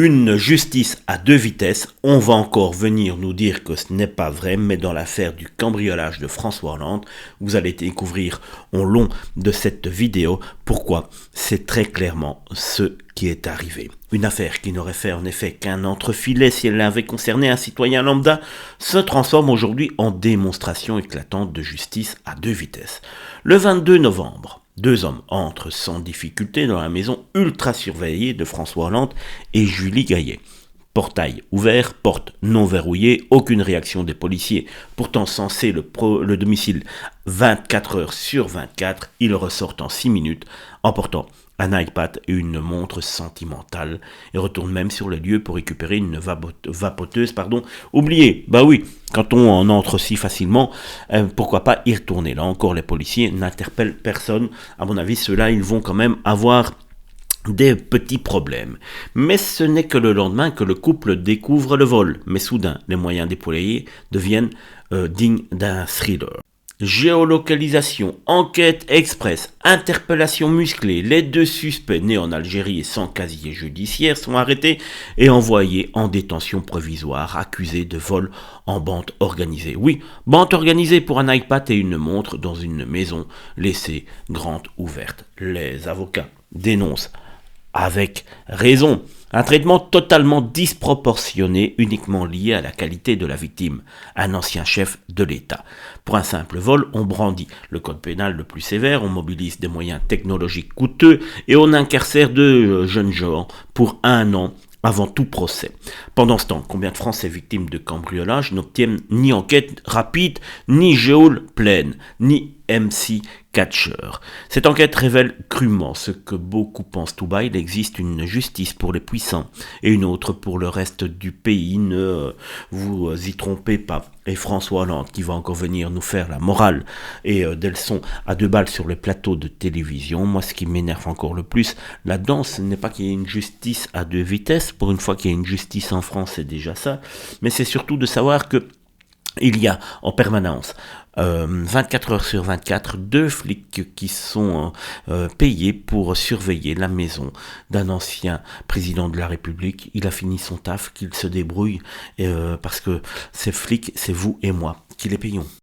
Une justice à deux vitesses, on va encore venir nous dire que ce n'est pas vrai, mais dans l'affaire du cambriolage de François Hollande, vous allez découvrir au long de cette vidéo pourquoi c'est très clairement ce qui est arrivé. Une affaire qui n'aurait fait en effet qu'un entrefilet si elle avait concerné un citoyen lambda se transforme aujourd'hui en démonstration éclatante de justice à deux vitesses. Le 22 novembre, deux hommes entrent sans difficulté dans la maison ultra surveillée de François Hollande et Julie Gaillet. Portail ouvert, porte non verrouillée, aucune réaction des policiers. Pourtant censé le domicile 24 heures sur 24, ils ressortent en 6 minutes, emportant un iPad et une montre sentimentale, et retournent même sur le lieu pour récupérer une vapoteuse, oubliée. Bah oui, quand on en entre si facilement, pourquoi pas y retourner. Là encore, les policiers n'interpellent personne. À mon avis, ceux-là, ils vont quand même avoir des petits problèmes. Mais ce n'est que le lendemain que le couple découvre le vol. Mais soudain, les moyens déployés deviennent dignes d'un thriller. Géolocalisation, enquête express, interpellation musclée, les deux suspects nés en Algérie et sans casier judiciaire sont arrêtés et envoyés en détention provisoire, accusés de vol en bande organisée. Oui, bande organisée pour un iPad et une montre dans une maison laissée grande ouverte. Les avocats dénoncent avec raison un traitement totalement disproportionné uniquement lié à la qualité de la victime, un ancien chef de l'État. Pour un simple vol, on brandit le code pénal le plus sévère, on mobilise des moyens technologiques coûteux et on incarcère deux jeunes gens pour 1 an avant tout procès. Pendant ce temps, combien de Français victimes de cambriolage n'obtiennent ni enquête rapide, ni geôle pleine, ni MC Catcher. Cette enquête révèle crûment ce que beaucoup pensent tout bas. Il existe une justice pour les puissants et une autre pour le reste du pays. Ne vous y trompez pas. Et François Hollande qui va encore venir nous faire la morale et des leçons à 2 balles sur les plateaux de télévision. Moi, ce qui m'énerve encore le plus là-dedans, ce n'est pas qu'il y ait une justice à 2 vitesses. Pour une fois qu'il y a une justice en France, c'est déjà ça. Mais c'est surtout de savoir que il y a en permanence 24 heures sur 24 2 flics qui sont payés pour surveiller la maison d'un ancien président de la République. Il a fini son taf, qu'il se débrouille parce que ces flics, c'est vous et moi qui les payons.